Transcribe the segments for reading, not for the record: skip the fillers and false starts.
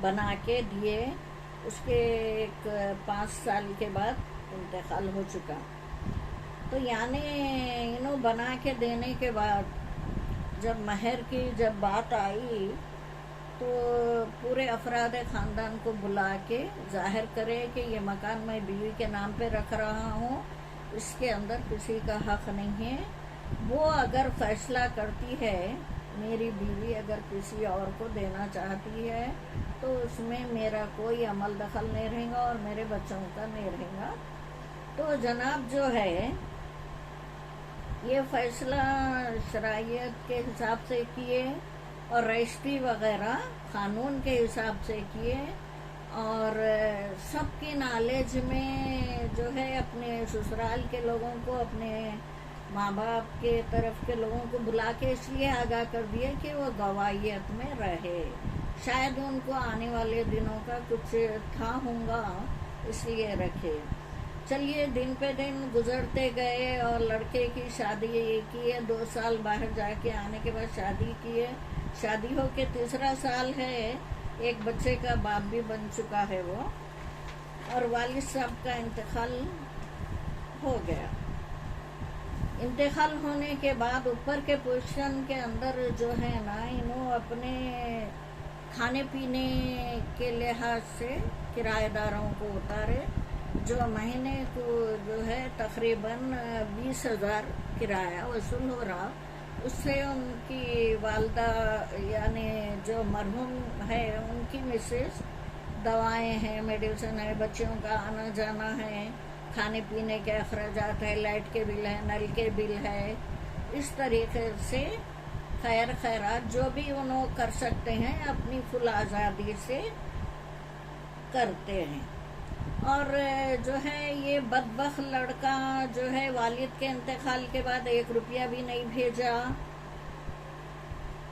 بنا کے دیے. اس کے ایک 5 سال کے بعد انتقال ہو چکا. تو یعنی بنا کے دینے کے بعد جب مہر کی جب بات آئی تو پورے افراد خاندان کو بلا کے ظاہر کرے کہ یہ مکان میں بیوی کے نام پہ رکھ رہا ہوں، اس کے اندر کسی کا حق نہیں ہے. وہ اگر فیصلہ کرتی ہے، میری بیوی اگر کسی اور کو دینا چاہتی ہے تو اس میں میرا کوئی عمل دخل نہیں رہے گا اور میرے بچوں کا نہیں رہے گا. تو جناب جو ہے یہ فیصلہ شرعیت کے حساب سے کیے اور رجسٹری وغیرہ قانون کے حساب سے کیے، اور سب کی نالج میں جو ہے اپنے سسرال کے لوگوں کو، اپنے ماں باپ کے طرف کے لوگوں کو بلا کے اس لیے آگاہ کر دیے کہ وہ گواہیت میں رہے. شاید ان کو آنے والے دنوں کا کچھ تھا ہوگا اس لیے رکھے. چلیے دن پہ دن گزرتے گئے اور لڑکے کی شادی کی ہے. 2 سال باہر جا کے آنے کے بعد شادی کی ہے. شادی ہو کے 3 سال ہے. ایک بچے کا باپ بھی بن چکا ہے وہ، اور والد صاحب کا انتقال ہو گیا. انتقال ہونے کے بعد اوپر کے پوزیشن کے اندر جو ہے نا انہوں اپنے کھانے پینے کے لحاظ سے کرایہ داروں کو اتارے، جو مہینے کو جو ہے تقریباً 20,000 کرایہ وصول ہو رہا. اس سے ان کی والدہ یعنی جو مرحوم ہے ان کی مسز دوائیں ہیں، میڈیسن ہے، بچوں کا آنا جانا ہے، کھانے پینے کے اخراجات ہے، لائٹ کے بل ہے، نل کے بل ہے، اس طریقے سے خیر خیرات جو بھی انہوں کر سکتے ہیں اپنی فل آزادی سے کرتے ہیں. اور جو ہے یہ بدبخت لڑکا جو ہے والد کے انتقال کے بعد 1 روپیہ بھی نہیں بھیجا،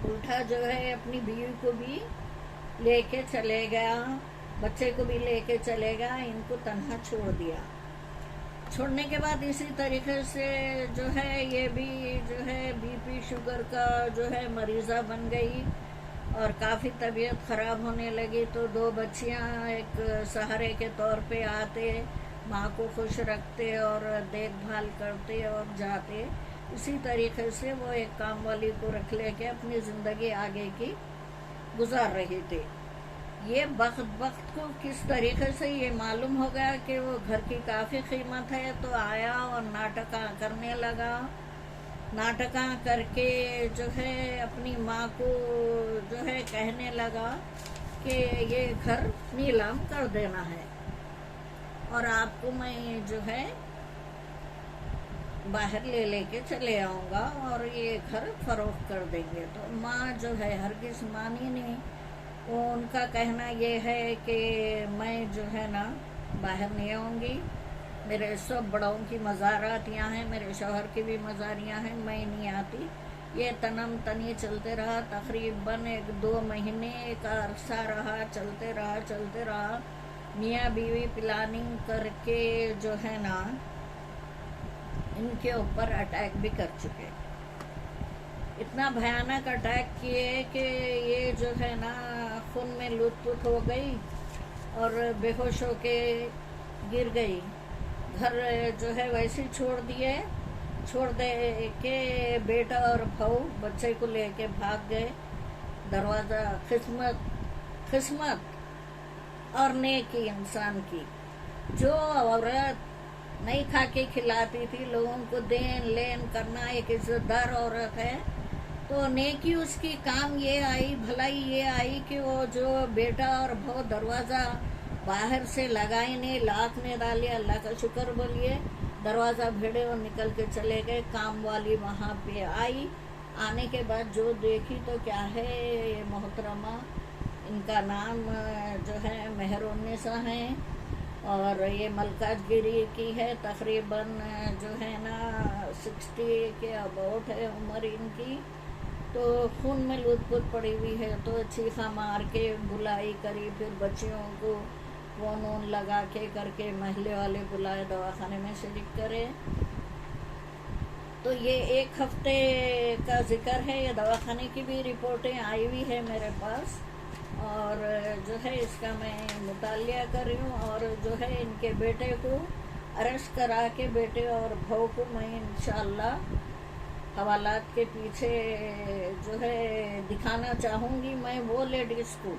الٹا جو ہے اپنی بیوی کو بھی لے کے چلے گیا، بچے کو بھی لے کے چلے گیا، ان کو تنہا چھوڑ دیا. چھوڑنے کے بعد اسی طریقے سے جو ہے یہ بھی جو ہے بی پی شوگر کا جو ہے مریضہ بن گئی اور کافی طبیعت خراب ہونے لگی. تو 2 بچیاں ایک سہارے کے طور پہ آتے، ماں کو خوش رکھتے اور دیکھ بھال کرتے اور جاتے. اسی طریقے سے وہ ایک کام والی کو رکھ لے کے اپنی زندگی آگے کی گزار رہی تھی. یہ وقت کو کس طریقے سے یہ معلوم ہو گیا کہ وہ گھر کی کافی قیمت ہے، تو آیا اور ناٹکاں کرنے لگا. ناٹکاں کر کے جو ہے اپنی ماں کو جو ہے کہنے لگا کہ یہ گھر نیلام کر دینا ہے اور آپ کو میں جو ہے باہر لے کے چلے آؤں گا اور یہ گھر فروخت کر دیں گے. تو ماں جو ہے ہرگز مانی نہیں. ان کا کہنا یہ ہے کہ میں جو ہے نا باہر نہیں آؤں گی، میرے سب بڑوں کی مزارات یہاں ہیں، میرے شوہر کی بھی مزاریاں ہیں، میں نہیں آتی. یہ تنم تنی چلتے رہا. تقریباً 1-2 مہینے کا عرصہ رہا، چلتے رہا. میاں بیوی پلاننگ کر کے جو ہے نا ان کے اوپر اٹیک بھی کر چکے. اتنا بھیانک اٹیک کیے کہ یہ جو ہے نا خون میں لت پت ہو گئی اور بے ہوش ہو کے گر گئی. گھر جو ہے ویسے چھوڑ دے کے بیٹا اور بہو بچے کو لے کے بھاگ گئے. دروازہ قسمت اور نیکی انسان کی، جو عورت نہیں کھا کے کھلاتی تھی، لوگوں کو دین لین کرنا، ایک عزت دار عورت ہے، تو نیکی اس کی کام یہ آئی، بھلائی یہ آئی کہ وہ جو بیٹا اور بہو دروازہ باہر سے لگائی نہیں، لاک نے ڈالے، اللہ کا شکر بولیے، دروازہ بھیڑے اور نکل کے چلے گئے. کام والی وہاں پہ آئی، آنے کے بعد جو دیکھی تو کیا ہے، یہ محترمہ ان کا نام جو ہے مہر النساء ہیں اور یہ ملکاج گیری کی ہے. تقریباً جو ہے نا 60 کے اباؤٹ ہے عمر ان کی. تو خون میں لت پت پڑی ہوئی ہے. تو چیخا مار کے بلائی کری، پھر بچیوں کو فون لگا کے کر کے محلے والے بلائے، دواخانے میں شریک کرے. تو یہ 1 ہفتے کا ذکر ہے. یہ دواخانے کی بھی رپورٹیں آئی ہوئی ہے میرے پاس، اور جو ہے اس کا میں مطالعہ کر رہی ہوں، اور جو ہے ان کے بیٹے کو اریسٹ کرا کے بیٹے اور بہو کو میں انشاءاللہ حوالات کے پیچھے جو ہے دکھانا چاہوں گی میں وہ لیڈیز کو،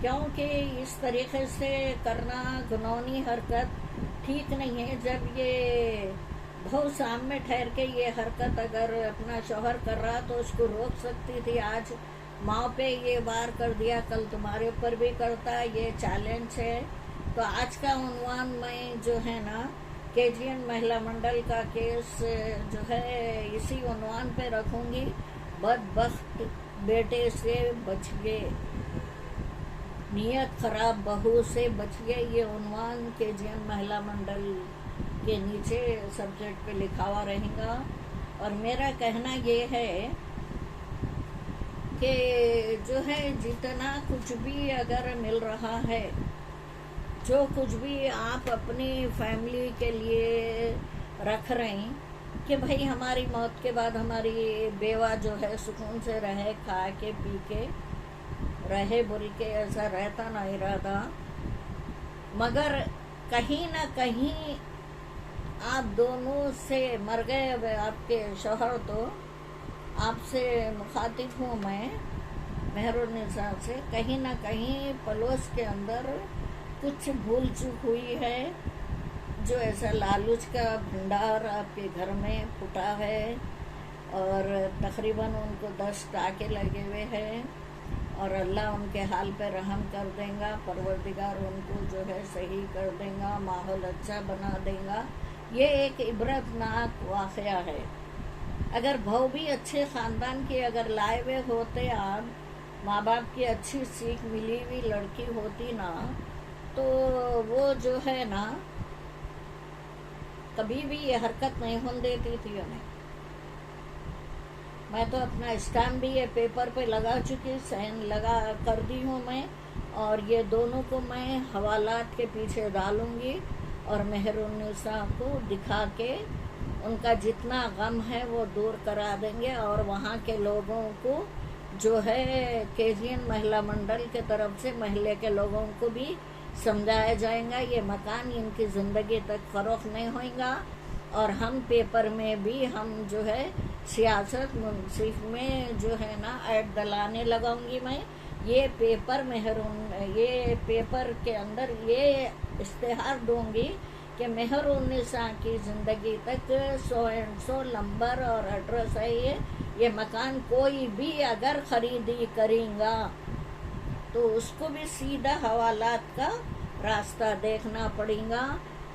کیونکہ اس طریقے سے کرنا گناہی حرکت ٹھیک نہیں ہے۔ جب یہ بہو سامنے ٹھہر کے یہ حرکت اگر اپنا شوہر کر رہا تو اس کو روک سکتی تھی، آج ماں پہ یہ وار کر دیا، کل تمہارے اوپر بھی کرتا، یہ چیلنج ہے۔ تو آج کا عنوان میں جو ہے نا KGN مہیلا منڈل کا کیس جو ہے اسی عنوان پہ رکھوں گی، بدبخت بیٹے سے بچیے، نیت خراب بہو سے بچیے، یہ عنوان KGN مہیلا منڈل کے نیچے سبجیکٹ پہ لکھا ہوا رہے گا۔ اور میرا کہنا یہ ہے کہ جو ہے جتنا کچھ بھی اگر مل رہا ہے، جو کچھ بھی آپ اپنی فیملی کے لیے رکھ رہے ہیں کہ بھائی ہماری موت کے بعد ہماری بیوہ جو ہے سکون سے رہے، کھا کے پی کے رہے، بول کے ایسا رہتا نہ ارادہ، مگر کہیں نہ کہیں آپ دونوں سے مر گئے۔ اب آپ کے شوہر تو آپ سے مخاطب ہوں میں مہرالنساء سے، کہیں نہ کہیں پلوس کے اندر کچھ بھول چوک ہوئی ہے، جو ایسا لالچ کا بھنڈار آپ کے گھر میں پھوٹا ہے، اور تقریباً ان کو 10 ٹانکے لگے ہوئے ہیں، اور اللہ ان کے حال پہ رحم کر دیں گا، پروردگار ان کو جو ہے صحیح کر دیں گا، ماحول اچھا بنا دیں گا۔ یہ ایک عبرتناک واقعہ ہے۔ اگر بہو بھی اچھے خاندان کی اگر لائے ہوئے ہوتے، آپ ماں باپ کی اچھی سیکھ ملی ہوئی لڑکی ہوتی نا، تو وہ جو ہے نا کبھی بھی یہ حرکت نہیں ہون دیتی تھی انہیں۔ میں تو اپنا اسٹامپ بھی یہ پیپر پہ لگا چکی، سائن لگا کر دی ہوں میں، اور یہ دونوں کو میں حوالات کے پیچھے ڈالوں گی، اور مہرالنساء کو دکھا کے ان کا جتنا غم ہے وہ دور کرا دیں گے، اور وہاں کے لوگوں کو جو ہے KGN مہیلا منڈل کے طرف سے محلے کے لوگوں کو بھی سمجھایا جائے گا، یہ مکان ان کی زندگی تک فروخت نہیں ہوئے گا۔ اور ہم پیپر میں بھی ہم جو ہے سیاست منصف میں جو ہے نا ایڈ دلانے لگاؤں گی میں، یہ پیپر کے اندر یہ اشتہار دوں گی کہ مہرالنساء کی زندگی تک 100 نمبر اور ایڈریس ہے، یہ مکان کوئی بھی اگر خریدی کریں گا تو اس کو بھی سیدھا حوالات کا راستہ دیکھنا پڑے گا۔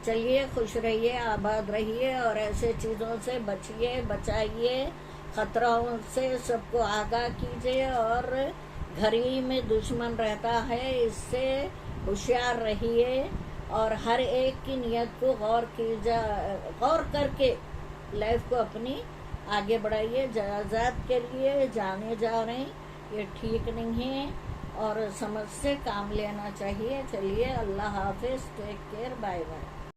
چلیے، خوش رہیے، آباد رہیے، اور ایسے چیزوں سے بچیے، بچائیے، خطروں سے سب کو آگاہ کیجیے، اور گھر ہی میں دشمن رہتا ہے، اس سے ہوشیار رہیے، اور ہر ایک کی نیت کو غور کر کے لائف کو اپنی آگے بڑھائیے۔ جائیداد کے لیے جانے جا رہے ہیں، یہ ٹھیک نہیں ہے، اور سمجھ سے کام لینا چاہیے۔ چلیے، اللہ حافظ، ٹیک کیئر، بائے بائے۔